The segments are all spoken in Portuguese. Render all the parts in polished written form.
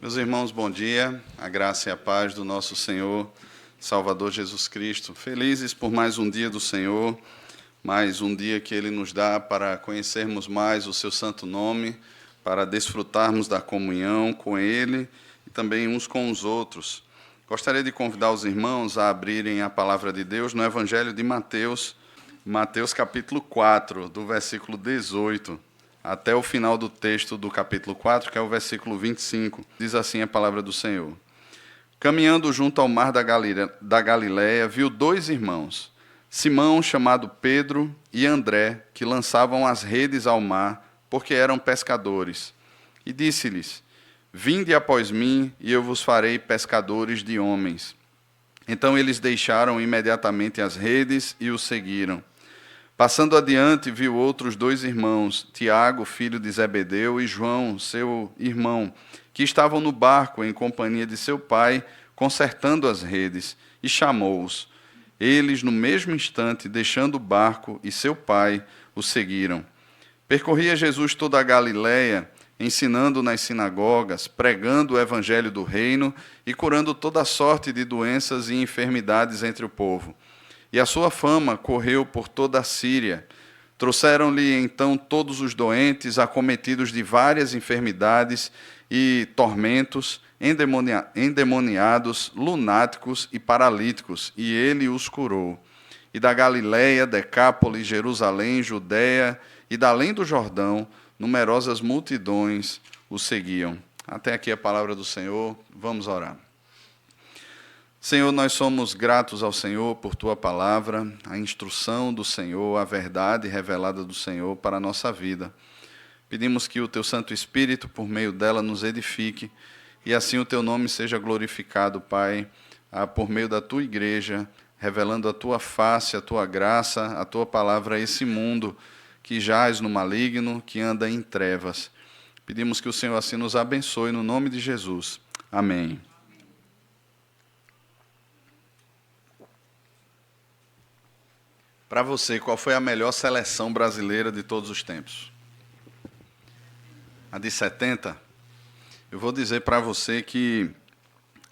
Meus irmãos, bom dia. A graça e a paz do nosso Senhor, Salvador Jesus Cristo. Felizes por mais um dia do Senhor, mais um dia que Ele nos dá para conhecermos mais o Seu santo nome, para desfrutarmos da comunhão com Ele e também uns com os outros. Gostaria de convidar os irmãos a abrirem a palavra de Deus no Evangelho de Mateus, Mateus capítulo 4, do versículo 18. Até o final do texto do capítulo 4, que é o versículo 25. Diz assim a palavra do Senhor. Caminhando junto ao mar da Galileia, viu dois irmãos, Simão, chamado Pedro, e André, que lançavam as redes ao mar, porque eram pescadores. E disse-lhes, vinde após mim, e eu vos farei pescadores de homens. Então eles deixaram imediatamente as redes e o seguiram. Passando adiante, viu outros dois irmãos, Tiago, filho de Zebedeu, e João, seu irmão, que estavam no barco em companhia de seu pai, consertando as redes, e chamou-os. Eles, no mesmo instante, deixando o barco e seu pai, o seguiram. Percorria Jesus toda a Galileia, ensinando nas sinagogas, pregando o evangelho do reino e curando toda sorte de doenças e enfermidades entre o povo. E a sua fama correu por toda a Síria. Trouxeram-lhe então todos os doentes, acometidos de várias enfermidades e tormentos, endemoniados, lunáticos e paralíticos, e ele os curou. E da Galileia, Decápolis, Jerusalém, Judeia e da além do Jordão, numerosas multidões o seguiam. Até aqui a palavra do Senhor. Vamos orar. Senhor, nós somos gratos ao Senhor por Tua palavra, a instrução do Senhor, a verdade revelada do Senhor para a nossa vida. Pedimos que o Teu Santo Espírito, por meio dela, nos edifique e assim o Teu nome seja glorificado, Pai, por meio da Tua igreja, revelando a Tua face, a Tua graça, a Tua palavra a esse mundo que jaz no maligno, que anda em trevas. Pedimos que o Senhor assim nos abençoe, no nome de Jesus. Amém. Para você, qual foi a melhor seleção brasileira de todos os tempos? A de 70? Eu vou dizer para você que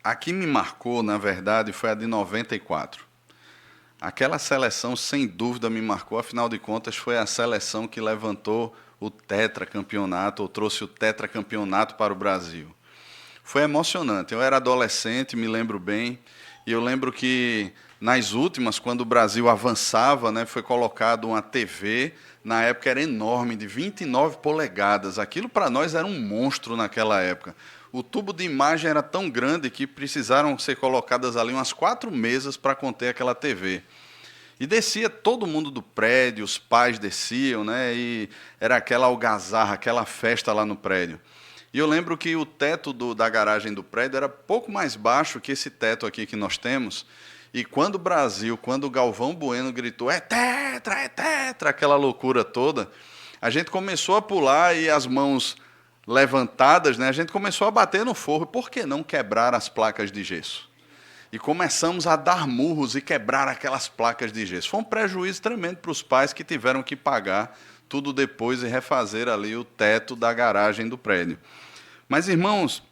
a que me marcou, na verdade, foi a de 94. Aquela seleção, sem dúvida, me marcou, afinal de contas, foi a seleção que levantou o tetracampeonato, ou trouxe o tetracampeonato para o Brasil. Foi emocionante. Eu era adolescente, me lembro bem, e eu lembro que nas últimas, quando o Brasil avançava, né, foi colocado uma TV, na época era enorme, de 29 polegadas. Aquilo para nós era um monstro naquela época. O tubo de imagem era tão grande que precisaram ser colocadas ali umas 4 mesas para conter aquela TV. E descia todo mundo do prédio, os pais desciam, né, e era aquela algazarra, aquela festa lá no prédio. E eu lembro que o teto da garagem do prédio era pouco mais baixo que esse teto aqui que nós temos. E quando o Galvão Bueno gritou, é tetra, aquela loucura toda, a gente começou a pular e as mãos levantadas, né, a gente começou a bater no forro. Por que não quebrar as placas de gesso? E começamos a dar murros e quebrar aquelas placas de gesso. Foi um prejuízo tremendo para os pais que tiveram que pagar tudo depois e refazer ali o teto da garagem do prédio. Mas, irmãos,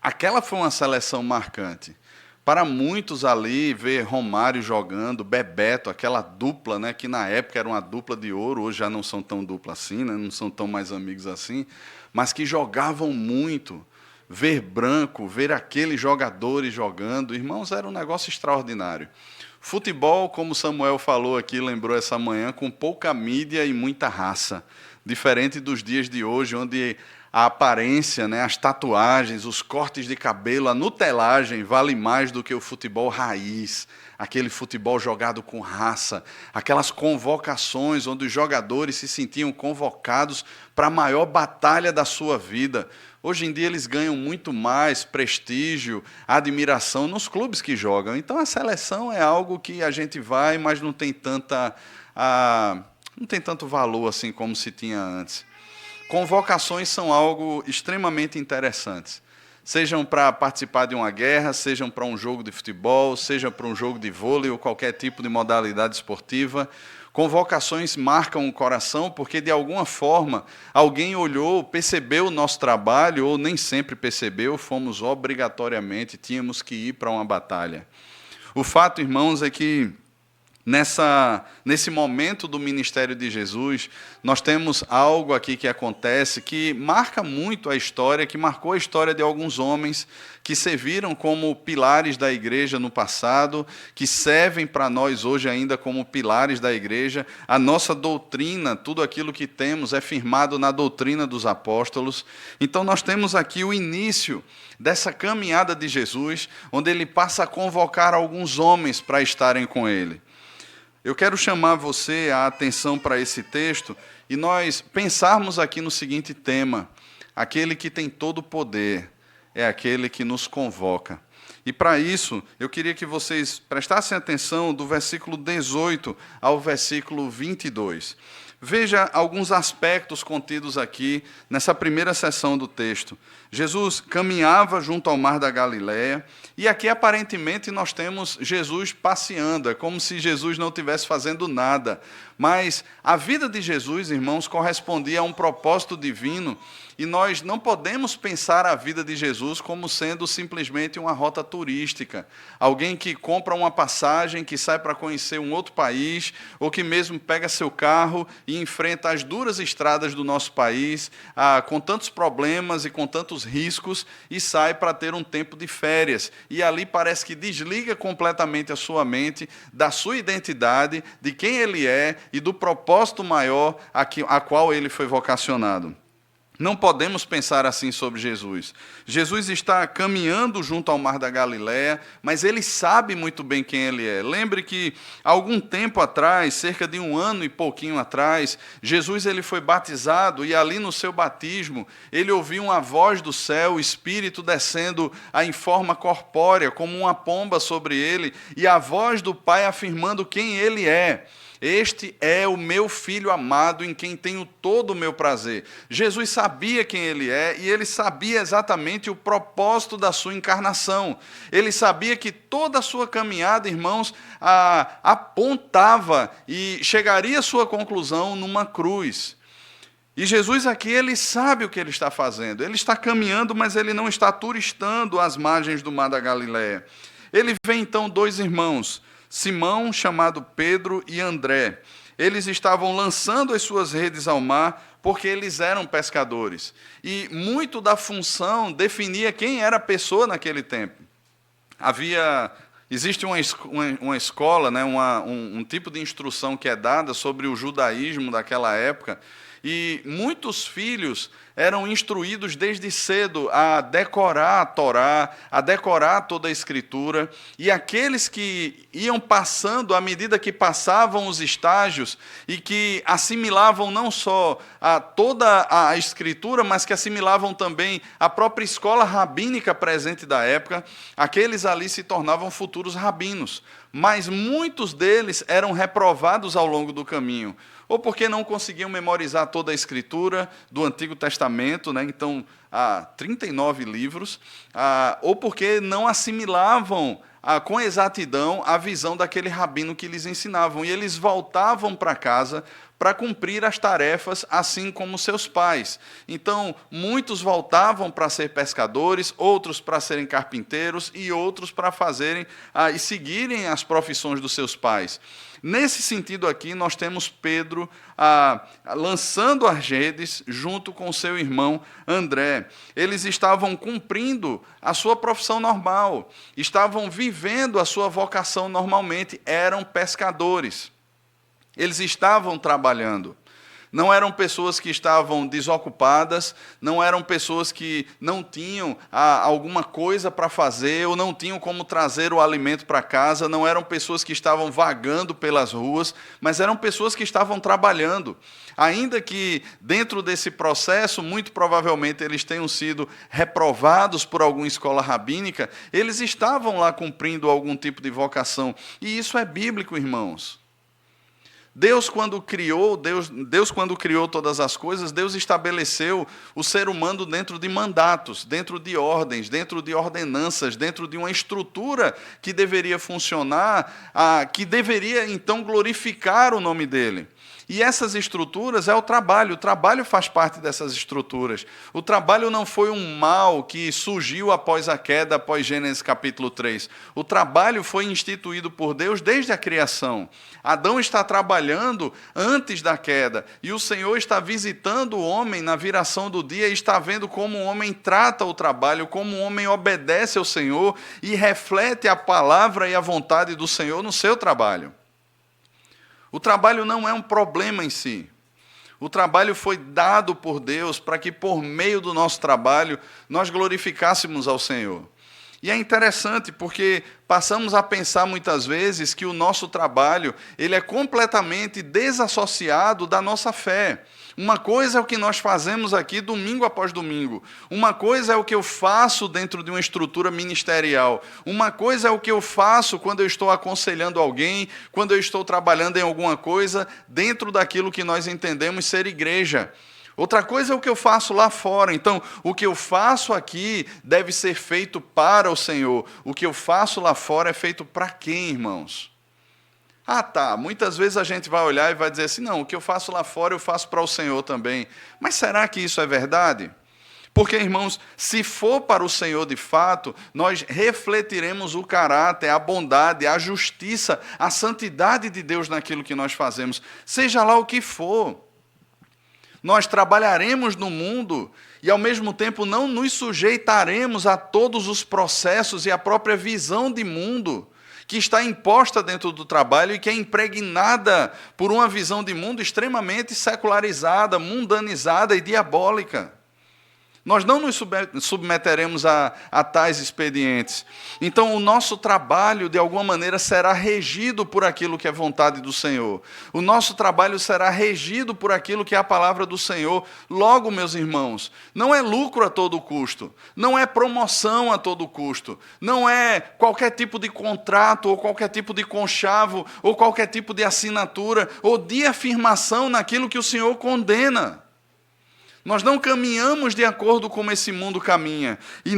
aquela foi uma seleção marcante. Para muitos ali, ver Romário jogando, Bebeto, aquela dupla, né, que na época era uma dupla de ouro, hoje já não são tão dupla assim, né, não são tão mais amigos assim, mas que jogavam muito. Ver Branco, ver aqueles jogadores jogando, irmãos, era um negócio extraordinário. Futebol, como Samuel falou aqui, lembrou essa manhã, com pouca mídia e muita raça. Diferente dos dias de hoje, onde a aparência, né, as tatuagens, os cortes de cabelo, a nutelagem vale mais do que o futebol raiz, aquele futebol jogado com raça, aquelas convocações onde os jogadores se sentiam convocados para a maior batalha da sua vida. Hoje em dia eles ganham muito mais prestígio, admiração nos clubes que jogam. Então a seleção é algo que a gente vai, mas não tem tanto valor assim como se tinha antes. Convocações são algo extremamente interessantes. Sejam para participar de uma guerra, sejam para um jogo de futebol, seja para um jogo de vôlei ou qualquer tipo de modalidade esportiva. Convocações marcam o coração porque, de alguma forma, alguém olhou, percebeu o nosso trabalho, ou nem sempre percebeu, fomos obrigatoriamente, tínhamos que ir para uma batalha. O fato, irmãos, é que nesse momento do ministério de Jesus, nós temos algo aqui que acontece que marca muito a história, que marcou a história de alguns homens que serviram como pilares da igreja no passado, que servem para nós hoje ainda como pilares da igreja. A nossa doutrina, tudo aquilo que temos é firmado na doutrina dos apóstolos. Então nós temos aqui o início dessa caminhada de Jesus, onde ele passa a convocar alguns homens para estarem com ele. Eu quero chamar você a atenção para esse texto e nós pensarmos aqui no seguinte tema: aquele que tem todo o poder é aquele que nos convoca. E para isso, eu queria que vocês prestassem atenção do versículo 18 ao versículo 22. Veja alguns aspectos contidos aqui nessa primeira seção do texto. Jesus caminhava junto ao mar da Galileia, e aqui aparentemente nós temos Jesus passeando, é como se Jesus não estivesse fazendo nada. Mas a vida de Jesus, irmãos, correspondia a um propósito divino, e nós não podemos pensar a vida de Jesus como sendo simplesmente uma rota turística. Alguém que compra uma passagem, que sai para conhecer um outro país, ou que mesmo pega seu carro e enfrenta as duras estradas do nosso país, com tantos problemas e com tantos riscos, e sai para ter um tempo de férias. E ali parece que desliga completamente a sua mente da sua identidade, de quem ele é e do propósito maior a qual ele foi vocacionado. Não podemos pensar assim sobre Jesus. Jesus está caminhando junto ao mar da Galileia, mas ele sabe muito bem quem ele é. Lembre que, algum tempo atrás, cerca de 1 ano e pouquinho atrás, Jesus ele foi batizado, e ali no seu batismo, ele ouviu uma voz do céu, o Espírito descendo em forma corpórea, como uma pomba sobre ele, e a voz do Pai afirmando quem ele é. Este é o meu Filho amado, em quem tenho todo o meu prazer. Jesus sabia quem ele é, e ele sabia exatamente o propósito da sua encarnação. Ele sabia que toda a sua caminhada, irmãos, apontava e chegaria à sua conclusão numa cruz. E Jesus aqui, ele sabe o que ele está fazendo. Ele está caminhando, mas ele não está turistando às margens do mar da Galileia. Ele vê então 2 irmãos, Simão, chamado Pedro, e André. Eles estavam lançando as suas redes ao mar porque eles eram pescadores. E muito da função definia quem era a pessoa naquele tempo. Existe uma escola, né, um tipo de instrução que é dada sobre o judaísmo daquela época, e muitos filhos eram instruídos desde cedo a decorar a Torá, a decorar toda a Escritura, e aqueles que iam passando, à medida que passavam os estágios, e que assimilavam não só toda a Escritura, mas que assimilavam também a própria escola rabínica presente da época, aqueles ali se tornavam futuros rabinos. Mas muitos deles eram reprovados ao longo do caminho, ou porque não conseguiam memorizar toda a Escritura do Antigo Testamento, né? Então, há 39 livros, ou porque não assimilavam com exatidão a visão daquele rabino que lhes ensinavam, e eles voltavam para casa para cumprir as tarefas, assim como seus pais. Então, muitos voltavam para ser pescadores, outros para serem carpinteiros, e outros para fazerem e seguirem as profissões dos seus pais. Nesse sentido aqui, nós temos Pedro lançando as redes junto com seu irmão André. Eles estavam cumprindo a sua profissão normal, estavam vivendo a sua vocação normalmente, eram pescadores. Eles estavam trabalhando. Não eram pessoas que estavam desocupadas, não eram pessoas que não tinham alguma coisa para fazer, ou não tinham como trazer o alimento para casa, não eram pessoas que estavam vagando pelas ruas, mas eram pessoas que estavam trabalhando. Ainda que dentro desse processo, muito provavelmente eles tenham sido reprovados por alguma escola rabínica, eles estavam lá cumprindo algum tipo de vocação. E isso é bíblico, irmãos. Deus quando criou todas as coisas, Deus estabeleceu o ser humano dentro de mandatos, dentro de ordens, dentro de ordenanças, dentro de uma estrutura que deveria funcionar, que deveria então glorificar o nome dele. E essas estruturas é o trabalho faz parte dessas estruturas. O trabalho não foi um mal que surgiu após a queda, após Gênesis capítulo 3. O trabalho foi instituído por Deus desde a criação. Adão está trabalhando antes da queda, e o Senhor está visitando o homem na viração do dia e está vendo como o homem trata o trabalho, como o homem obedece ao Senhor e reflete a palavra e a vontade do Senhor no seu trabalho. O trabalho não é um problema em si. O trabalho foi dado por Deus para que, por meio do nosso trabalho, nós glorificássemos ao Senhor. E é interessante porque passamos a pensar muitas vezes que o nosso trabalho ele é completamente desassociado da nossa fé. Uma coisa é o que nós fazemos aqui domingo após domingo. Uma coisa é o que eu faço dentro de uma estrutura ministerial. Uma coisa é o que eu faço quando eu estou aconselhando alguém, quando eu estou trabalhando em alguma coisa dentro daquilo que nós entendemos ser igreja. Outra coisa é o que eu faço lá fora. Então, o que eu faço aqui deve ser feito para o Senhor. O que eu faço lá fora é feito para quem, irmãos? Muitas vezes a gente vai olhar e vai dizer assim, não, o que eu faço lá fora eu faço para o Senhor também. Mas será que isso é verdade? Porque, irmãos, se for para o Senhor de fato, nós refletiremos o caráter, a bondade, a justiça, a santidade de Deus naquilo que nós fazemos, seja lá o que for. Nós trabalharemos no mundo e, ao mesmo tempo, não nos sujeitaremos a todos os processos e a própria visão de mundo que está imposta dentro do trabalho e que é impregnada por uma visão de mundo extremamente secularizada, mundanizada e diabólica. Nós não nos submeteremos a tais expedientes. Então, o nosso trabalho, de alguma maneira, será regido por aquilo que é vontade do Senhor. O nosso trabalho será regido por aquilo que é a palavra do Senhor. Logo, meus irmãos, não é lucro a todo custo, não é promoção a todo custo, não é qualquer tipo de contrato, ou qualquer tipo de conchavo, ou qualquer tipo de assinatura, ou de afirmação naquilo que o Senhor condena. Nós não caminhamos de acordo com como esse mundo caminha. E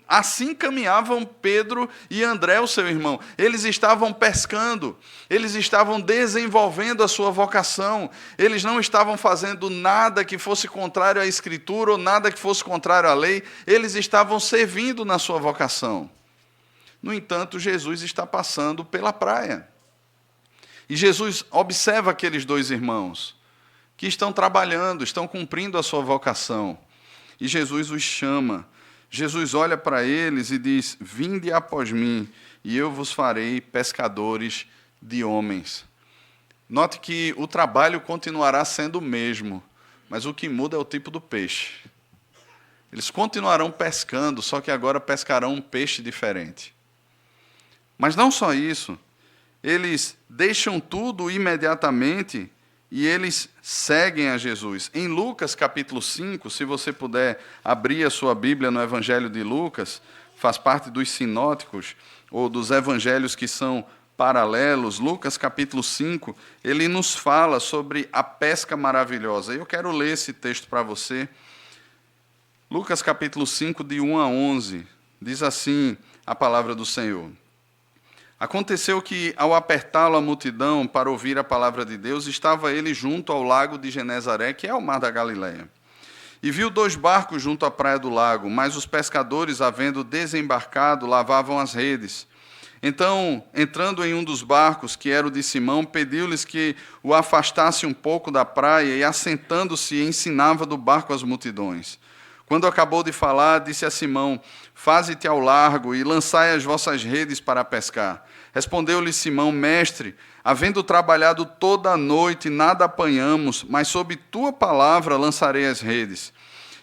assim caminhavam Pedro e André, o seu irmão. Eles estavam pescando, eles estavam desenvolvendo a sua vocação. Eles não estavam fazendo nada que fosse contrário à Escritura ou nada que fosse contrário à lei. Eles estavam servindo na sua vocação. No entanto, Jesus está passando pela praia. E Jesus observa aqueles dois irmãos que estão trabalhando, estão cumprindo a sua vocação. E Jesus os chama. Jesus olha para eles e diz, vinde após mim, e eu vos farei pescadores de homens. Note que o trabalho continuará sendo o mesmo, mas o que muda é o tipo do peixe. Eles continuarão pescando, só que agora pescarão um peixe diferente. Mas não só isso, eles deixam tudo imediatamente e eles seguem a Jesus. Em Lucas capítulo 5, se você puder abrir a sua Bíblia no Evangelho de Lucas, faz parte dos sinóticos, ou dos evangelhos que são paralelos. Lucas capítulo 5, ele nos fala sobre a pesca maravilhosa. Eu quero ler esse texto para você. Lucas capítulo 5, de 1 a 11, diz assim a palavra do Senhor. Aconteceu que, ao apertá-lo a multidão para ouvir a palavra de Deus, estava ele junto ao lago de Genezaré, que é o mar da Galileia. E viu 2 barcos junto à praia do lago, mas os pescadores, havendo desembarcado, lavavam as redes. Então, entrando em um dos barcos, que era o de Simão, pediu-lhes que o afastasse um pouco da praia e, assentando-se, ensinava do barco as multidões. Quando acabou de falar, disse a Simão, faze-te ao largo e lançai as vossas redes para pescar. Respondeu-lhe Simão, mestre, havendo trabalhado toda a noite, nada apanhamos, mas sob tua palavra lançarei as redes.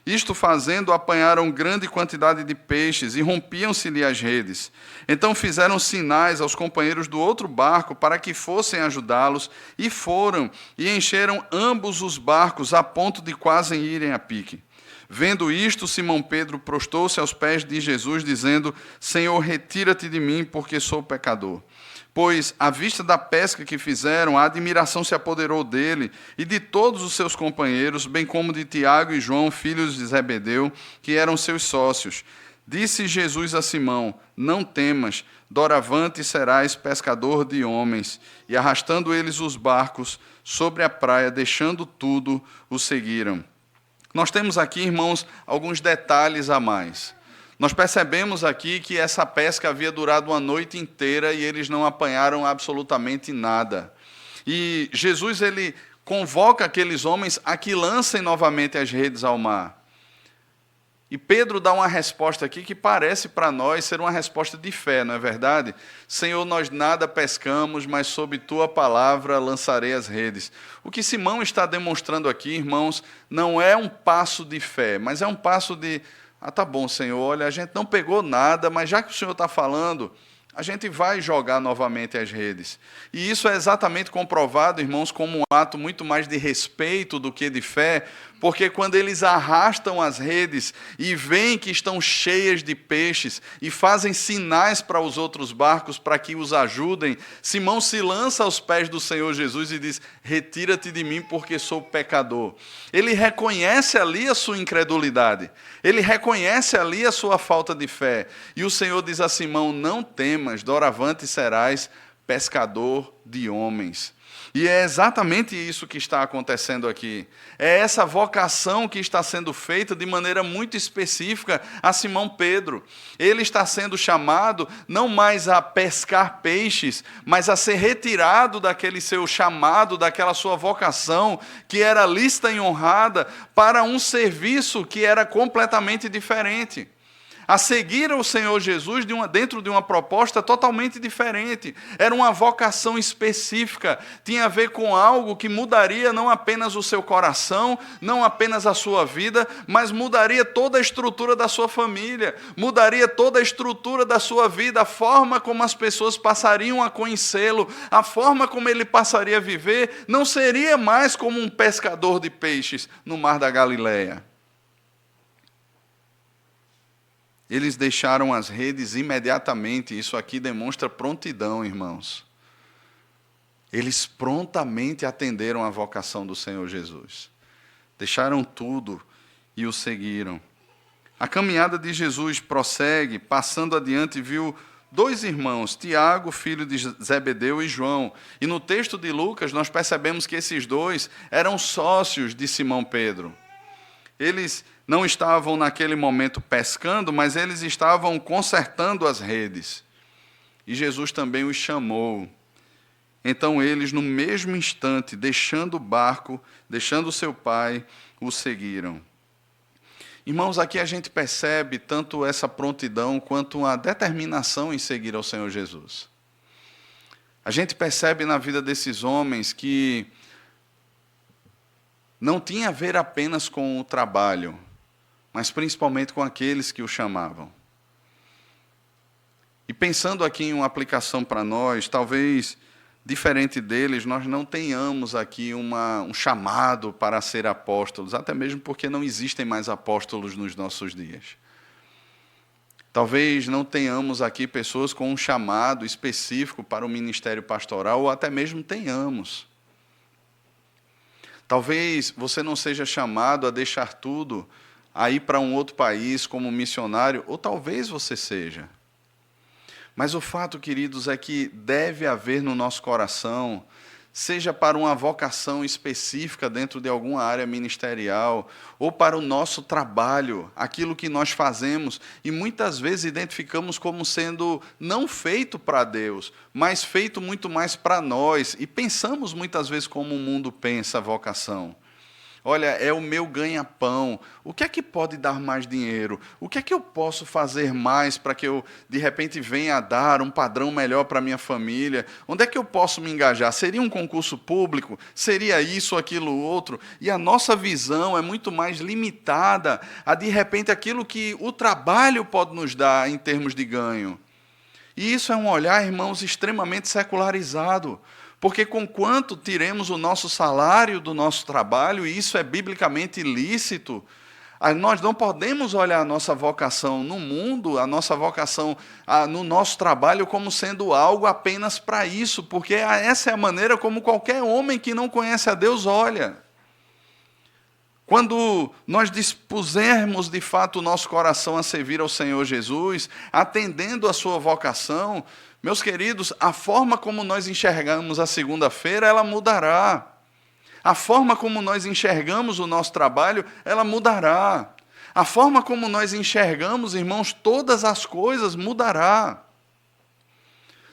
Isto fazendo, apanharam grande quantidade de peixes e rompiam-se-lhe as redes. Então fizeram sinais aos companheiros do outro barco para que fossem ajudá-los, e foram, e encheram ambos os barcos a ponto de quase irem a pique. Vendo isto, Simão Pedro prostou-se aos pés de Jesus, dizendo, Senhor, retira-te de mim, porque sou pecador. pois, à vista da pesca que fizeram, a admiração se apoderou dele e de todos os seus companheiros, bem como de Tiago e João, filhos de Zebedeu, que eram seus sócios. Disse Jesus a Simão: não temas, doravante serás pescador de homens. E arrastando eles os barcos sobre a praia, deixando tudo, o seguiram. Nós temos aqui, irmãos, alguns detalhes a mais. Nós percebemos aqui que essa pesca havia durado uma noite inteira e eles não apanharam absolutamente nada. E Jesus, ele convoca aqueles homens a que lancem novamente as redes ao mar. E Pedro dá uma resposta aqui que parece para nós ser uma resposta de fé, não é verdade? Senhor, nós nada pescamos, mas sob tua palavra lançarei as redes. O que Simão está demonstrando aqui, irmãos, não é um passo de fé, mas é um passo de, tá bom, Senhor, olha, a gente não pegou nada, mas já que o Senhor está falando, a gente vai jogar novamente as redes. E isso é exatamente comprovado, irmãos, como um ato muito mais de respeito do que de fé, porque quando eles arrastam as redes e veem que estão cheias de peixes e fazem sinais para os outros barcos para que os ajudem, Simão se lança aos pés do Senhor Jesus e diz: retira-te de mim porque sou pecador. Ele reconhece ali a sua incredulidade, ele reconhece ali a sua falta de fé. E o Senhor diz a Simão: não temas, doravante serás pescador de homens. E é exatamente isso que está acontecendo aqui. É essa vocação que está sendo feita de maneira muito específica a Simão Pedro. Ele está sendo chamado não mais a pescar peixes, mas a ser retirado daquele seu chamado, daquela sua vocação, que era lícita e honrada, para um serviço que era completamente diferente. A seguir o Senhor Jesus dentro de uma proposta totalmente diferente. Era uma vocação específica, tinha a ver com algo que mudaria não apenas o seu coração, não apenas a sua vida, mas mudaria toda a estrutura da sua família, mudaria toda a estrutura da sua vida, a forma como as pessoas passariam a conhecê-lo, a forma como ele passaria a viver, não seria mais como um pescador de peixes no mar da Galileia. Eles deixaram as redes imediatamente. Isso aqui demonstra prontidão, irmãos. Eles prontamente atenderam à vocação do Senhor Jesus. Deixaram tudo e o seguiram. A caminhada de Jesus prossegue. Passando adiante, viu dois irmãos, Tiago, filho de Zebedeu, e João. E no texto de Lucas, nós percebemos que esses dois eram sócios de Simão Pedro. Eles não estavam naquele momento pescando, mas eles estavam consertando as redes. E Jesus também os chamou. Então eles, no mesmo instante, deixando o barco, deixando seu pai, o seguiram. Irmãos, aqui a gente percebe tanto essa prontidão quanto a determinação em seguir ao Senhor Jesus. A gente percebe na vida desses homens que não tinha a ver apenas com o trabalho, mas principalmente com aqueles que o chamavam. E pensando aqui em uma aplicação para nós, talvez diferente deles, nós não tenhamos aqui um chamado para ser apóstolos, até mesmo porque não existem mais apóstolos nos nossos dias. Talvez não tenhamos aqui pessoas com um chamado específico para o ministério pastoral, ou até mesmo tenhamos. Talvez você não seja chamado a deixar tudo, a ir para um outro país como missionário, ou talvez você seja. Mas o fato, queridos, é que deve haver no nosso coração, seja para uma vocação específica dentro de alguma área ministerial, ou para o nosso trabalho, aquilo que nós fazemos, e muitas vezes identificamos como sendo não feito para Deus, mas feito muito mais para nós, e pensamos muitas vezes como o mundo pensa a vocação. Olha, é o meu ganha-pão. O que é que pode dar mais dinheiro? O que é que eu posso fazer mais para que eu, de repente, venha a dar um padrão melhor para a minha família? Onde é que eu posso me engajar? Seria um concurso público? Seria isso, aquilo, outro? E a nossa visão é muito mais limitada a, de repente, aquilo que o trabalho pode nos dar em termos de ganho. E isso é um olhar, irmãos, extremamente secularizado. Porque conquanto tiremos o nosso salário do nosso trabalho, e isso é biblicamente ilícito, Nós não podemos olhar a nossa vocação no mundo, a nossa vocação no nosso trabalho como sendo algo apenas para isso, porque essa é a maneira como qualquer homem que não conhece a Deus olha. Quando nós dispusermos de fato o nosso coração a servir ao Senhor Jesus, atendendo a sua vocação, meus queridos, a forma como nós enxergamos a segunda-feira, ela mudará. A forma como nós enxergamos o nosso trabalho, ela mudará. A forma como nós enxergamos, irmãos, todas as coisas mudará.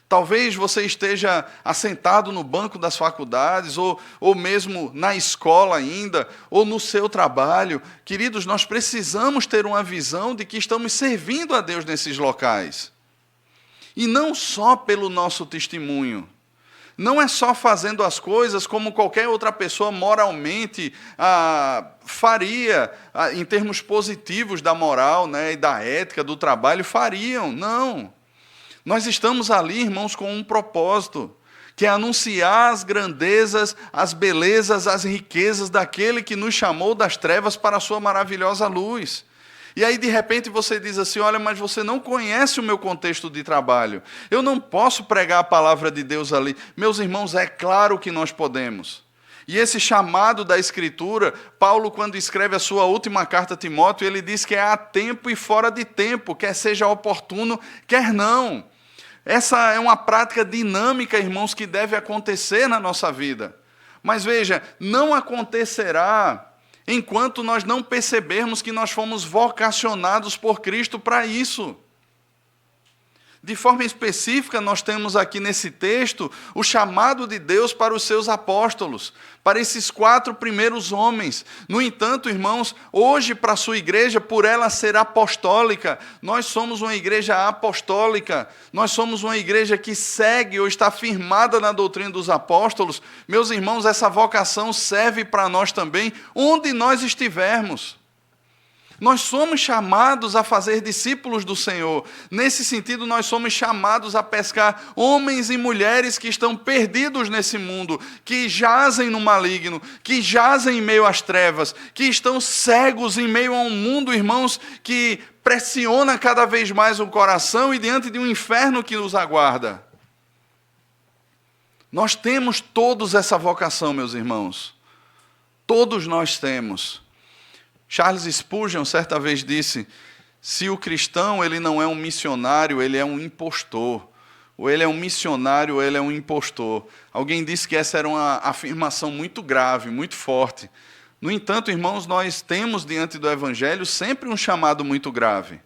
Talvez você esteja assentado no banco das faculdades, ou mesmo na escola ainda, ou no seu trabalho. Queridos, nós precisamos ter uma visão de que estamos servindo a Deus nesses locais. E não só pelo nosso testemunho. Não é só fazendo as coisas como qualquer outra pessoa moralmente faria, em termos positivos da moral, né, e da ética, do trabalho, fariam. Não. Nós estamos ali, irmãos, com um propósito, que é anunciar as grandezas, as belezas, as riquezas daquele que nos chamou das trevas para a sua maravilhosa luz. E aí, de repente, você diz assim, olha, mas você não conhece o meu contexto de trabalho. Eu não posso pregar a palavra de Deus ali. Meus irmãos, é claro que nós podemos. E esse chamado da Escritura, Paulo, quando escreve a sua última carta a Timóteo, ele diz que é a tempo e fora de tempo, quer seja oportuno, quer não. Essa é uma prática dinâmica, irmãos, que deve acontecer na nossa vida. Mas veja, não acontecerá enquanto nós não percebermos que nós fomos vocacionados por Cristo para isso. De forma específica, nós temos aqui nesse texto o chamado de Deus para os seus apóstolos, para esses 4 primeiros homens. No entanto, irmãos, hoje para a sua igreja, por ela ser apostólica, nós somos uma igreja apostólica, nós somos uma igreja que segue ou está firmada na doutrina dos apóstolos. Meus irmãos, essa vocação serve para nós também, onde nós estivermos. Nós somos chamados a fazer discípulos do Senhor. Nesse sentido, nós somos chamados a pescar homens e mulheres que estão perdidos nesse mundo, que jazem no maligno, que jazem em meio às trevas, que estão cegos em meio a um mundo, irmãos, que pressiona cada vez mais o coração e diante de um inferno que nos aguarda. Nós temos todos essa vocação, meus irmãos. Todos nós temos. Charles Spurgeon certa vez disse, se o cristão ele não é um missionário, ele é um impostor. Ou ele é um missionário, ou ele é um impostor. Alguém disse que essa era uma afirmação muito grave, muito forte. No entanto, irmãos, nós temos diante do Evangelho sempre um chamado muito grave.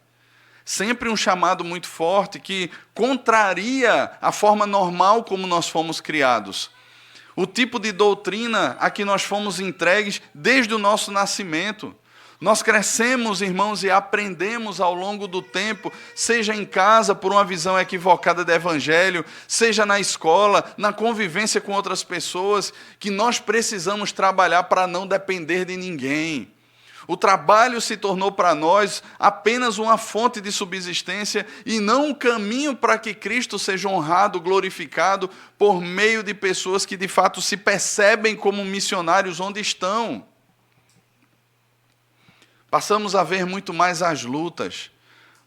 Sempre um chamado muito forte que contraria a forma normal como nós fomos criados. O tipo de doutrina a que nós fomos entregues desde o nosso nascimento. Nós crescemos, irmãos, e aprendemos ao longo do tempo, seja em casa por uma visão equivocada do Evangelho, seja na escola, na convivência com outras pessoas, que nós precisamos trabalhar para não depender de ninguém. O trabalho se tornou para nós apenas uma fonte de subsistência e não um caminho para que Cristo seja honrado, glorificado por meio de pessoas que de fato se percebem como missionários onde estão. Passamos a ver muito mais as lutas,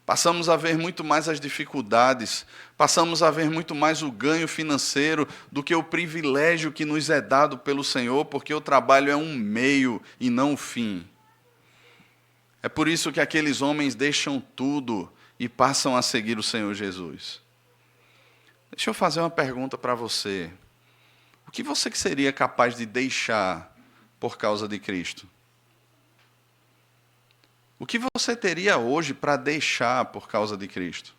passamos a ver muito mais as dificuldades, passamos a ver muito mais o ganho financeiro do que o privilégio que nos é dado pelo Senhor, porque o trabalho é um meio e não um fim. É por isso que aqueles homens deixam tudo e passam a seguir o Senhor Jesus. Deixa eu fazer uma pergunta para você. O que você seria capaz de deixar por causa de Cristo? O que você teria hoje para deixar por causa de Cristo?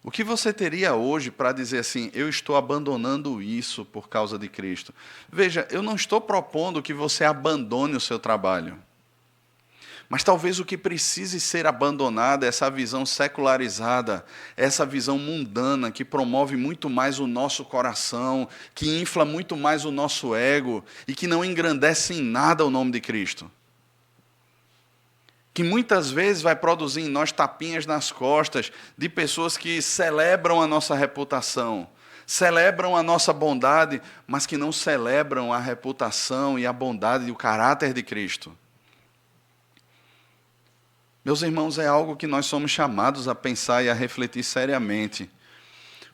O que você teria hoje para dizer assim, eu estou abandonando isso por causa de Cristo? Veja, eu não estou propondo que você abandone o seu trabalho. Mas talvez o que precise ser abandonado é essa visão secularizada, essa visão mundana que promove muito mais o nosso coração, que infla muito mais o nosso ego e que não engrandece em nada o nome de Cristo. Que muitas vezes vai produzir em nós tapinhas nas costas de pessoas que celebram a nossa reputação, celebram a nossa bondade, mas que não celebram a reputação e a bondade e o caráter de Cristo. Meus irmãos, é algo que nós somos chamados a pensar e a refletir seriamente.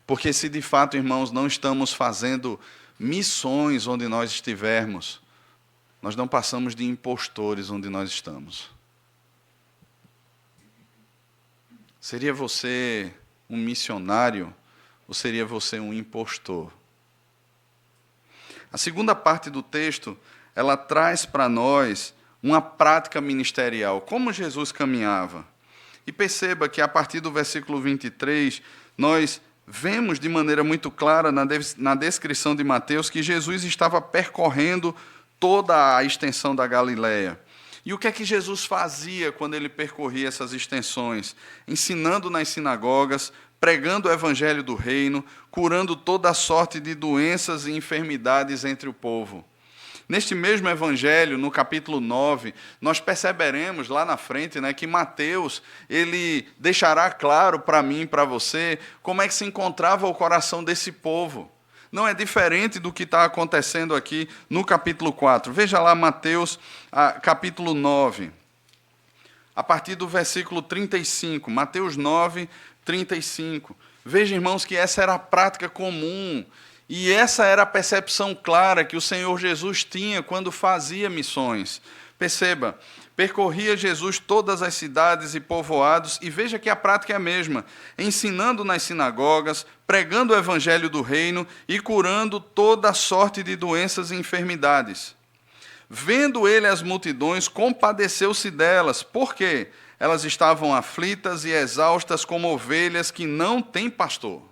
Porque se de fato, irmãos, não estamos fazendo missões onde nós estivermos, nós não passamos de impostores onde nós estamos. Seria você um missionário ou seria você um impostor? A segunda parte do texto, ela traz para nós uma prática ministerial, como Jesus caminhava. E perceba que a partir do versículo 23, nós vemos de maneira muito clara na descrição de Mateus que Jesus estava percorrendo toda a extensão da Galileia. E o que é que Jesus fazia quando ele percorria essas extensões? Ensinando nas sinagogas, pregando o evangelho do reino, curando toda a sorte de doenças e enfermidades entre o povo. Neste mesmo evangelho, no capítulo 9, nós perceberemos lá na frente, que Mateus ele deixará claro para mim e para você como é que se encontrava o coração desse povo. Não é diferente do que está acontecendo aqui no capítulo 4. Veja lá Mateus, capítulo 9, a partir do versículo 35. Mateus 9, 35. Veja, irmãos, que essa era a prática comum. E essa era a percepção clara que o Senhor Jesus tinha quando fazia missões. Perceba, percorria Jesus todas as cidades e povoados, e veja que a prática é a mesma, ensinando nas sinagogas, pregando o evangelho do reino e curando toda sorte de doenças e enfermidades. Vendo ele as multidões, compadeceu-se delas. Por quê? Elas estavam aflitas e exaustas como ovelhas que não têm pastor.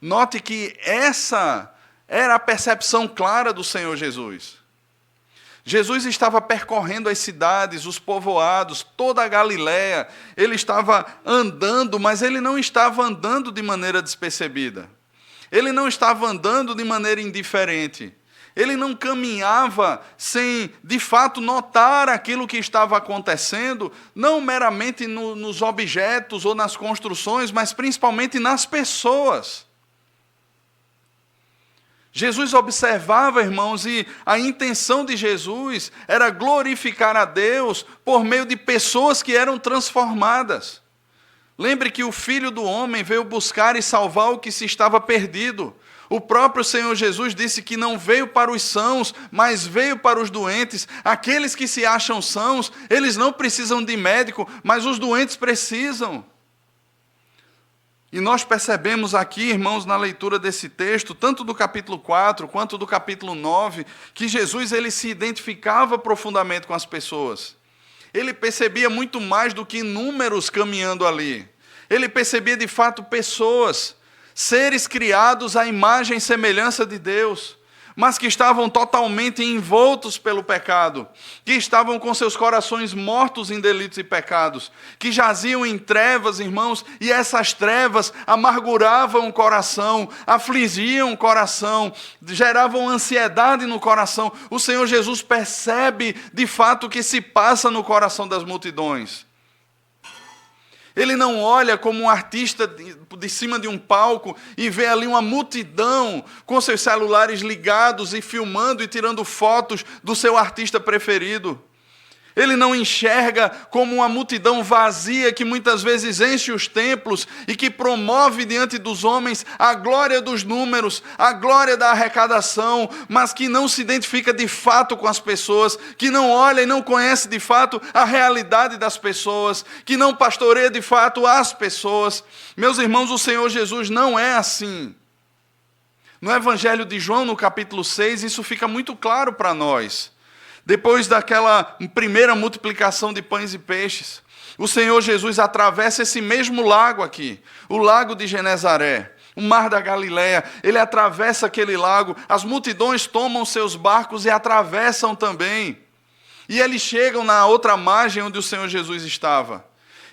Note que essa era a percepção clara do Senhor Jesus. Jesus estava percorrendo as cidades, os povoados, toda a Galileia. Ele estava andando, mas ele não estava andando de maneira despercebida. Ele não estava andando de maneira indiferente. Ele não caminhava sem, de fato, notar aquilo que estava acontecendo, não meramente nos objetos ou nas construções, mas principalmente nas pessoas. Jesus observava, irmãos, e a intenção de Jesus era glorificar a Deus por meio de pessoas que eram transformadas. Lembre que o Filho do Homem veio buscar e salvar o que se estava perdido. O próprio Senhor Jesus disse que não veio para os sãos, mas veio para os doentes. Aqueles que se acham sãos, eles não precisam de médico, mas os doentes precisam. E nós percebemos aqui, irmãos, na leitura desse texto, tanto do capítulo 4 quanto do capítulo 9, que Jesus ele se identificava profundamente com as pessoas. Ele percebia muito mais do que números caminhando ali. Ele percebia de fato pessoas, seres criados à imagem e semelhança de Deus, mas que estavam totalmente envoltos pelo pecado, que estavam com seus corações mortos em delitos e pecados, que jaziam em trevas, irmãos, e essas trevas amarguravam o coração, afligiam o coração, geravam ansiedade no coração. O Senhor Jesus percebe de fato o que se passa no coração das multidões. Ele não olha como um artista de cima de um palco e vê ali uma multidão com seus celulares ligados e filmando e tirando fotos do seu artista preferido. Ele não enxerga como uma multidão vazia que muitas vezes enche os templos e que promove diante dos homens a glória dos números, a glória da arrecadação, mas que não se identifica de fato com as pessoas, que não olha e não conhece de fato a realidade das pessoas, que não pastoreia de fato as pessoas. Meus irmãos, o Senhor Jesus não é assim. No Evangelho de João, no capítulo 6, isso fica muito claro para nós. Depois daquela primeira multiplicação de pães e peixes, o Senhor Jesus atravessa esse mesmo lago aqui, o lago de Genezaré, o mar da Galileia. Ele atravessa aquele lago, as multidões tomam seus barcos e atravessam também. E eles chegam na outra margem onde o Senhor Jesus estava.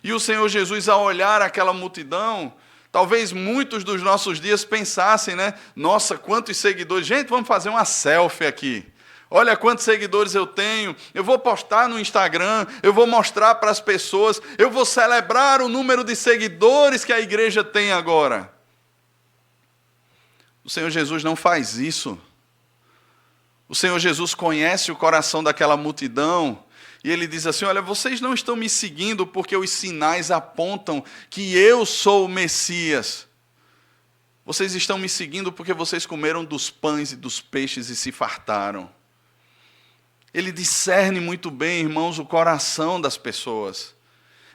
E o Senhor Jesus, ao olhar aquela multidão, talvez muitos dos nossos dias pensassem, nossa, quantos seguidores, gente, vamos fazer uma selfie aqui. Olha quantos seguidores eu tenho, eu vou postar no Instagram, eu vou mostrar para as pessoas, eu vou celebrar o número de seguidores que a igreja tem agora. O Senhor Jesus não faz isso. O Senhor Jesus conhece o coração daquela multidão E ele diz assim: olha, vocês não estão me seguindo porque os sinais apontam que eu sou o Messias. Vocês estão me seguindo porque vocês comeram dos pães e dos peixes e se fartaram. Ele discerne muito bem, irmãos, o coração das pessoas.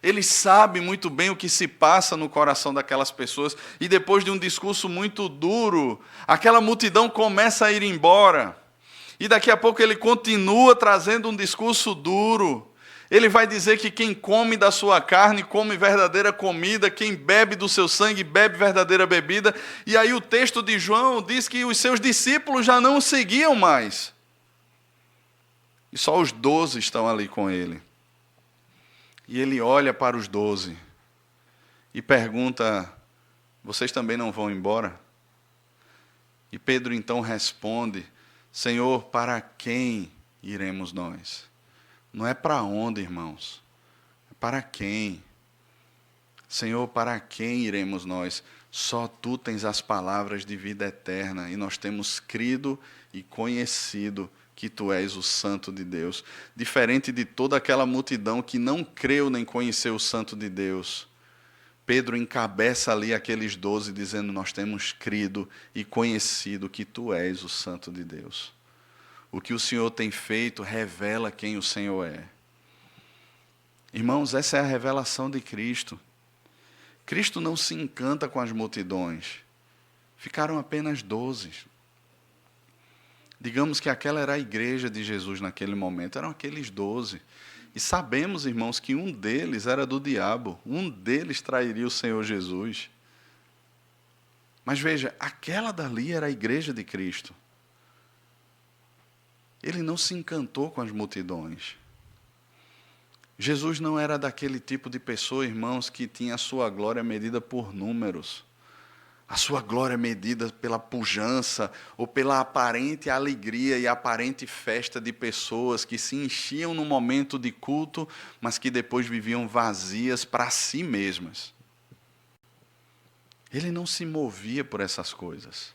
Ele sabe muito bem o que se passa no coração daquelas pessoas. E depois de um discurso muito duro, aquela multidão começa a ir embora. E daqui a pouco ele continua trazendo um discurso duro. Ele vai dizer que quem come da sua carne, come verdadeira comida, quem bebe do seu sangue, bebe verdadeira bebida. E aí o texto de João diz que os seus discípulos já não o seguiam mais. E só os 12 estão ali com ele. E ele olha para os 12 e pergunta: vocês também não vão embora? E Pedro então responde: Senhor, para quem iremos nós? Não é para onde, irmãos. É para quem? Senhor, para quem iremos nós? Só Tu tens as palavras de vida eterna, e nós temos crido e conhecido que Tu és o Santo de Deus. Diferente de toda aquela multidão que não creu nem conheceu o Santo de Deus, Pedro encabeça ali aqueles 12 dizendo: nós temos crido e conhecido que Tu és o Santo de Deus. O que o Senhor tem feito revela quem o Senhor é. Irmãos, essa é a revelação de Cristo. Cristo não se encanta com as multidões. Ficaram apenas 12. Digamos que aquela era a igreja de Jesus naquele momento, eram aqueles 12. E sabemos, irmãos, que um deles era do diabo, um deles trairia o Senhor Jesus. Mas veja, aquela dali era a igreja de Cristo. Ele não se encantou com as multidões. Jesus não era daquele tipo de pessoa, irmãos, que tinha a sua glória medida por números. A sua glória medida pela pujança ou pela aparente alegria e aparente festa de pessoas que se enchiam no momento de culto, mas que depois viviam vazias para si mesmas. Ele não se movia por essas coisas.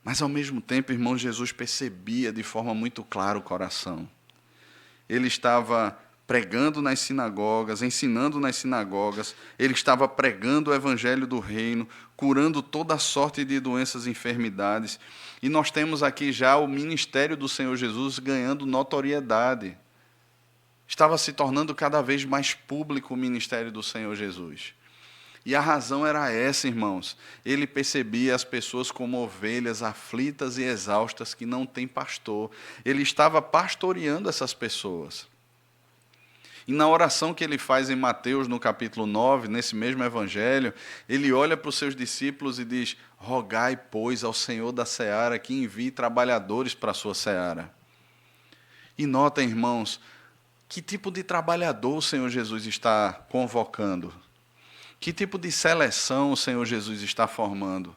Mas, ao mesmo tempo, irmão, Jesus percebia de forma muito clara o coração. Ele estava pregando nas sinagogas, ensinando nas sinagogas, ele estava pregando o evangelho do reino, curando toda sorte de doenças e enfermidades. E nós temos aqui já o ministério do Senhor Jesus ganhando notoriedade. Estava se tornando cada vez mais público o ministério do Senhor Jesus. E a razão era essa, irmãos. Ele percebia as pessoas como ovelhas aflitas e exaustas que não têm pastor. Ele estava pastoreando essas pessoas. E na oração que ele faz em Mateus, no capítulo 9, nesse mesmo evangelho, ele olha para os seus discípulos e diz: rogai, pois, ao Senhor da seara que envie trabalhadores para a sua seara. E notem, irmãos, que tipo de trabalhador o Senhor Jesus está convocando? Que tipo de seleção o Senhor Jesus está formando?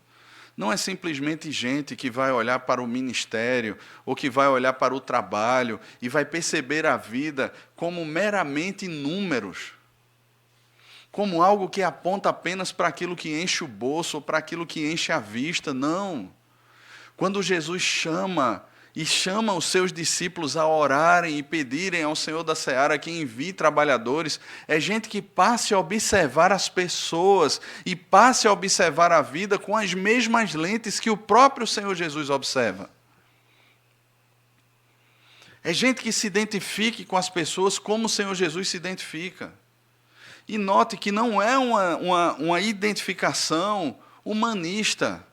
Não é simplesmente gente que vai olhar para o ministério ou que vai olhar para o trabalho e vai perceber a vida como meramente números, como algo que aponta apenas para aquilo que enche o bolso ou para aquilo que enche a vista. Não. Quando Jesus chama os seus discípulos a orarem e pedirem ao Senhor da seara que envie trabalhadores, é gente que passe a observar as pessoas e passe a observar a vida com as mesmas lentes que o próprio Senhor Jesus observa. É gente que se identifique com as pessoas como o Senhor Jesus se identifica. E note que não é uma identificação humanista.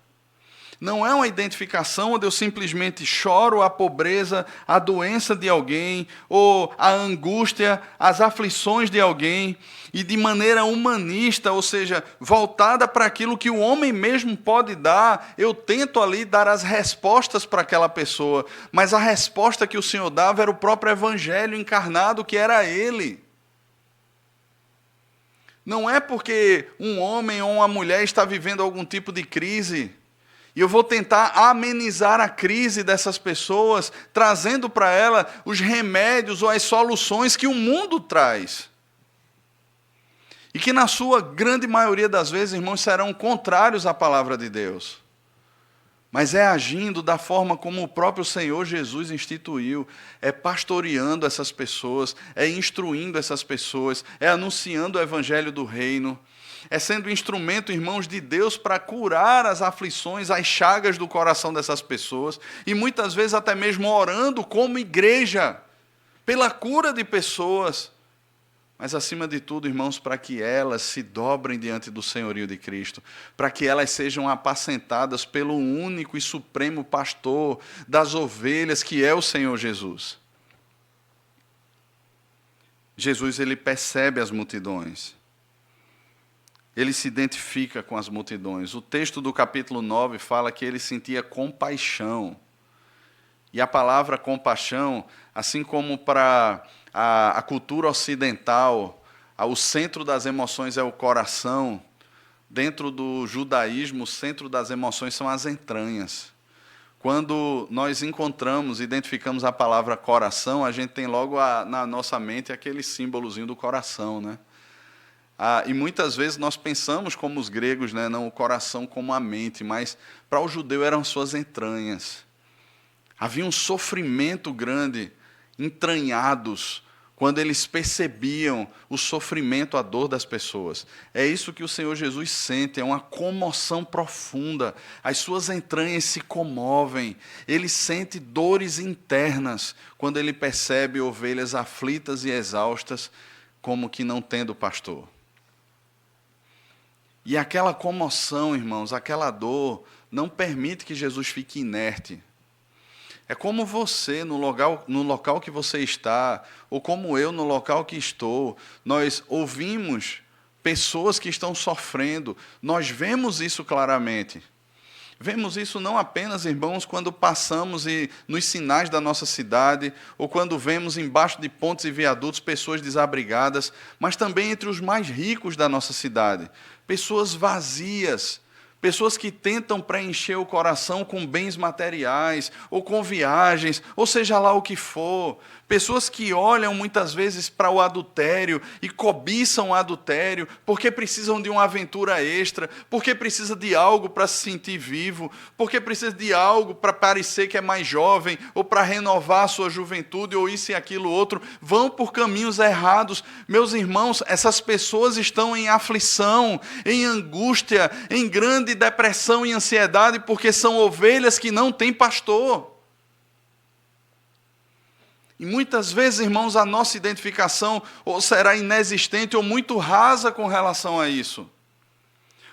Não é uma identificação onde eu simplesmente choro a pobreza, a doença de alguém, ou a angústia, as aflições de alguém, e de maneira humanista, ou seja, voltada para aquilo que o homem mesmo pode dar, eu tento ali dar as respostas para aquela pessoa, mas a resposta que o Senhor dava era o próprio Evangelho encarnado, que era Ele. Não é porque um homem ou uma mulher está vivendo algum tipo de crise, e eu vou tentar amenizar a crise dessas pessoas, trazendo para ela os remédios ou as soluções que o mundo traz. E que na sua grande maioria das vezes, irmãos, serão contrários à palavra de Deus. mas é agindo da forma como o próprio Senhor Jesus instituiu, é pastoreando essas pessoas, é instruindo essas pessoas, é anunciando o evangelho do reino, é sendo instrumento, irmãos, de Deus para curar as aflições, as chagas do coração dessas pessoas, e muitas vezes até mesmo orando como igreja, pela cura de pessoas, mas acima de tudo, irmãos, para que elas se dobrem diante do senhorio de Cristo, para que elas sejam apacentadas pelo único e supremo pastor das ovelhas, que é o Senhor Jesus. Jesus, ele percebe as multidões. Ele se identifica com as multidões. O texto do capítulo 9 fala que ele sentia compaixão. E a palavra compaixão, assim como para a cultura ocidental, o centro das emoções é o coração, dentro do judaísmo, o centro das emoções são as entranhas. Quando nós encontramos, identificamos a palavra coração, a gente tem logo na nossa mente aquele símbolozinho do coração, né? E muitas vezes nós pensamos como os gregos, né? Não o coração como a mente, mas para o judeu eram suas entranhas. Havia um sofrimento grande, entranhados, quando eles percebiam o sofrimento, a dor das pessoas. É isso que o Senhor Jesus sente, é uma comoção profunda. As suas entranhas se comovem. Ele sente dores internas quando ele percebe ovelhas aflitas e exaustas, como que não tendo pastor. E aquela comoção, irmãos, aquela dor, não permite que Jesus fique inerte. É como você, no local que você está, ou como eu, no local que estou, nós ouvimos pessoas que estão sofrendo, nós vemos isso claramente. Vemos isso não apenas, irmãos, quando passamos nos sinais da nossa cidade, ou quando vemos embaixo de pontes e viadutos pessoas desabrigadas, mas também entre os mais ricos da nossa cidade. Pessoas vazias, pessoas que tentam preencher o coração com bens materiais, ou com viagens, ou seja lá o que for. Pessoas que olham muitas vezes para o adultério e cobiçam o adultério porque precisam de uma aventura extra, porque precisa de algo para se sentir vivo, porque precisa de algo para parecer que é mais jovem, ou para renovar a sua juventude, ou isso e aquilo outro. Vão por caminhos errados. Meus irmãos, essas pessoas estão em aflição, em angústia, em grande depressão e ansiedade, porque são ovelhas que não têm pastor. E muitas vezes, irmãos, a nossa identificação ou será inexistente ou muito rasa com relação a isso.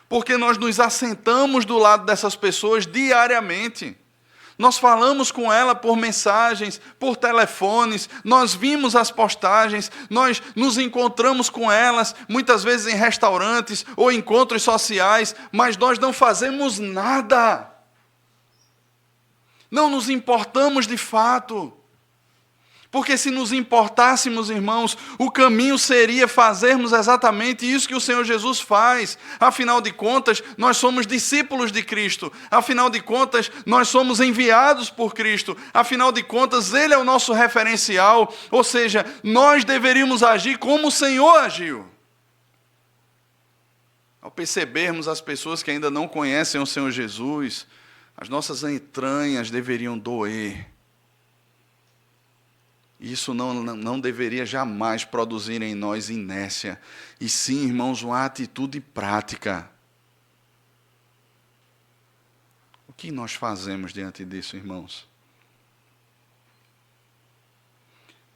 Porque nós nos assentamos do lado dessas pessoas diariamente. Nós falamos com ela por mensagens, por telefones, nós vimos as postagens, nós nos encontramos com elas, muitas vezes em restaurantes ou encontros sociais, mas nós não fazemos nada. Não nos importamos de fato. Porque se nos importássemos, irmãos, o caminho seria fazermos exatamente isso que o Senhor Jesus faz. Afinal de contas, nós somos discípulos de Cristo. Afinal de contas, nós somos enviados por Cristo. Afinal de contas, Ele é o nosso referencial. Ou seja, nós deveríamos agir como o Senhor agiu. Ao percebermos as pessoas que ainda não conhecem o Senhor Jesus, as nossas entranhas deveriam doer. Isso não deveria jamais produzir em nós inércia, e sim, irmãos, uma atitude prática. O que nós fazemos diante disso, irmãos?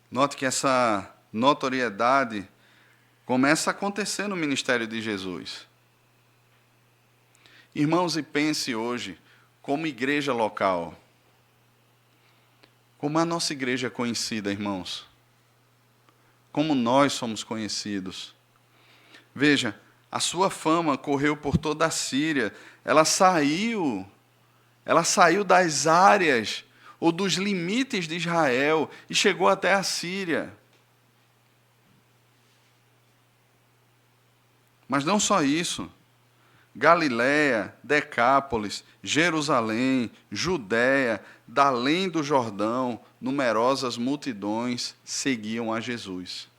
Note que essa notoriedade começa a acontecer no ministério de Jesus. Irmãos, e pense hoje, como igreja local, como a nossa igreja é conhecida, irmãos. Como nós somos conhecidos. Veja, a sua fama correu por toda a Síria. Ela saiu das áreas ou dos limites de Israel e chegou até a Síria. Mas não só isso. Galiléia, Decápolis, Jerusalém, Judéia, da além do Jordão, numerosas multidões seguiam a Jesus.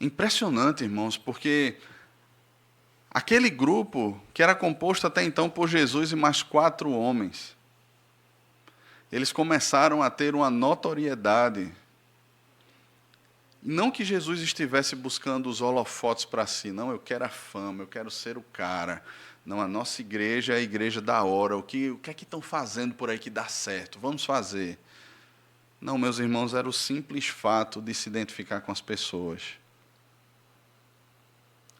Impressionante, irmãos, porque Aquele grupo, que era composto até então por Jesus e mais 4 homens, eles começaram a ter uma notoriedade. Não que Jesus estivesse buscando os holofotes para si, não, eu quero a fama, eu quero ser o cara. Não, a nossa igreja é a igreja da hora. O que é que estão fazendo por aí que dá certo? Vamos fazer. Não, meus irmãos, era o simples fato de se identificar com as pessoas.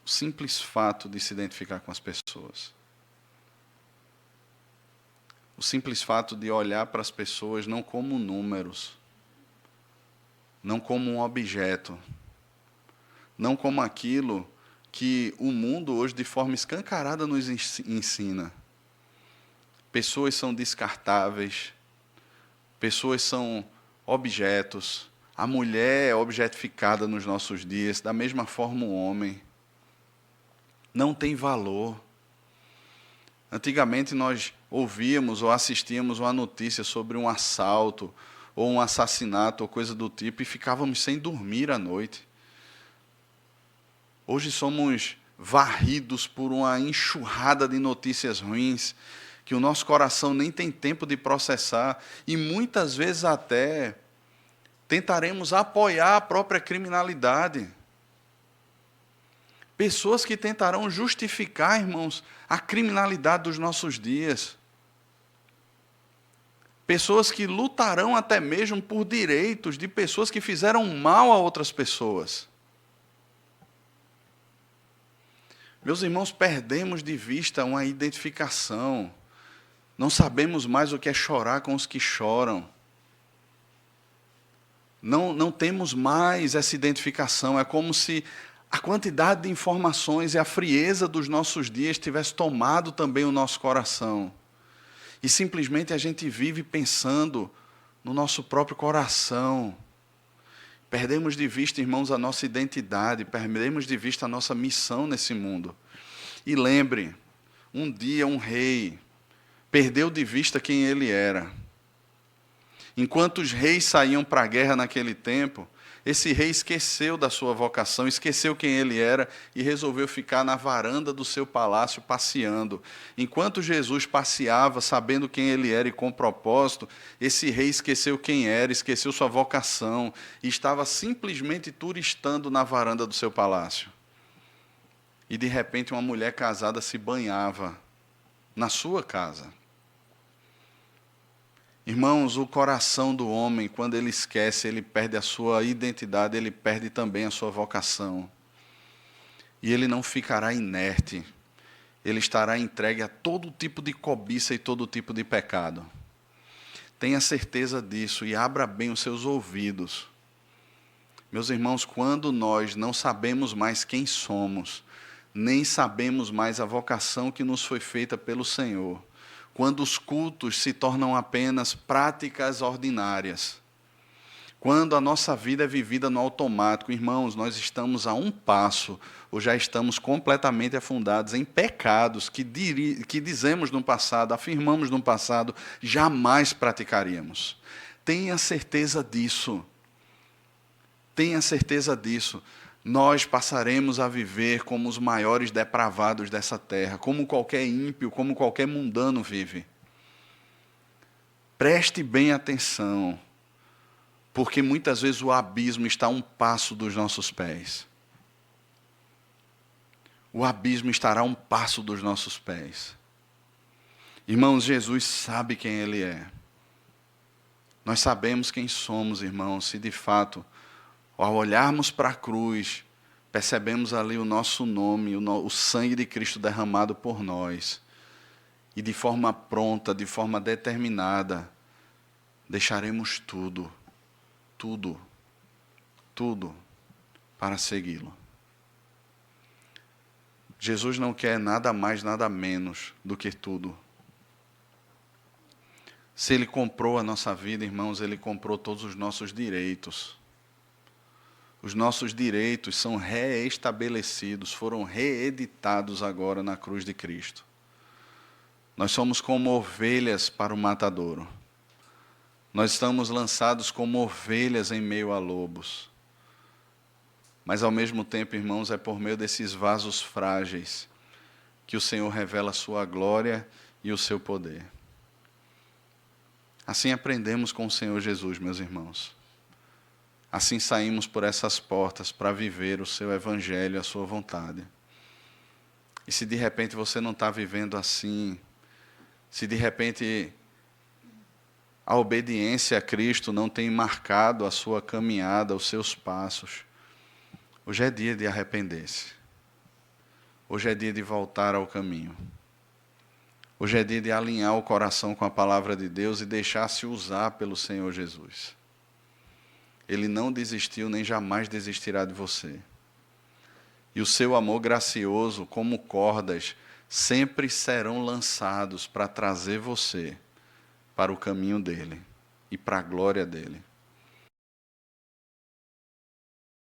O simples fato de se identificar com as pessoas. O simples fato de olhar para as pessoas não como números, não como um objeto, não como aquilo que o mundo hoje, de forma escancarada, nos ensina. Pessoas são descartáveis, pessoas são objetos, a mulher é objetificada nos nossos dias, da mesma forma o homem. Não tem valor. Antigamente nós ouvíamos ou assistíamos uma notícia sobre um assalto, ou um assassinato, ou coisa do tipo, e ficávamos sem dormir à noite. Hoje somos varridos por uma enxurrada de notícias ruins, que o nosso coração nem tem tempo de processar, e muitas vezes até tentaremos apoiar a própria criminalidade. Pessoas que tentarão justificar, irmãos, a criminalidade dos nossos dias. Pessoas que lutarão até mesmo por direitos de pessoas que fizeram mal a outras pessoas. Meus irmãos, perdemos de vista uma identificação. Não sabemos mais o que é chorar com os que choram. Não temos mais essa identificação. É como se a quantidade de informações e a frieza dos nossos dias tivesse tomado também o nosso coração. E simplesmente a gente vive pensando no nosso próprio coração. Perdemos de vista, irmãos, a nossa identidade, perdemos de vista a nossa missão nesse mundo. E lembre, um dia um rei perdeu de vista quem ele era. Enquanto os reis saíam para a guerra naquele tempo, esse rei esqueceu da sua vocação, esqueceu quem ele era e resolveu ficar na varanda do seu palácio passeando. Enquanto Jesus passeava, sabendo quem ele era e com propósito, esse rei esqueceu quem era, esqueceu sua vocação e estava simplesmente turistando na varanda do seu palácio. E de repente uma mulher casada se banhava na sua casa. Irmãos, o coração do homem, quando ele esquece, ele perde a sua identidade, ele perde também a sua vocação. E ele não ficará inerte, ele estará entregue a todo tipo de cobiça e todo tipo de pecado. Tenha certeza disso e abra bem os seus ouvidos. Meus irmãos, quando nós não sabemos mais quem somos, nem sabemos mais a vocação que nos foi feita pelo Senhor, quando os cultos se tornam apenas práticas ordinárias, quando a nossa vida é vivida no automático, irmãos, nós estamos a um passo, ou já estamos completamente afundados em pecados que dizemos no passado, afirmamos no passado, jamais praticaríamos. Tenha certeza disso. Tenha certeza disso. Nós passaremos a viver como os maiores depravados dessa terra, como qualquer ímpio, como qualquer mundano vive. Preste bem atenção, porque muitas vezes o abismo está a um passo dos nossos pés. O abismo estará a um passo dos nossos pés. Irmãos, Jesus sabe quem Ele é. Nós sabemos quem somos, irmãos, se de fato, ao olharmos para a cruz, percebemos ali o nosso nome, o sangue de Cristo derramado por nós. E de forma pronta, de forma determinada, deixaremos tudo para segui-lo. Jesus não quer nada mais, nada menos do que tudo. Se Ele comprou a nossa vida, irmãos, Ele comprou todos os nossos direitos. Os nossos direitos são reestabelecidos, foram reeditados agora na cruz de Cristo. Nós somos como ovelhas para o matadouro. Nós estamos lançados como ovelhas em meio a lobos. Mas ao mesmo tempo, irmãos, é por meio desses vasos frágeis que o Senhor revela a sua glória e o seu poder. Assim aprendemos com o Senhor Jesus, meus irmãos. Assim saímos por essas portas para viver o seu evangelho, a sua vontade. E se de repente você não está vivendo assim, se de repente a obediência a Cristo não tem marcado a sua caminhada, os seus passos, hoje é dia de arrepender-se. Hoje é dia de voltar ao caminho. Hoje é dia de alinhar o coração com a palavra de Deus e deixar-se usar pelo Senhor Jesus. Ele não desistiu nem jamais desistirá de você. E o seu amor gracioso, como cordas, sempre serão lançados para trazer você para o caminho dele e para a glória dele.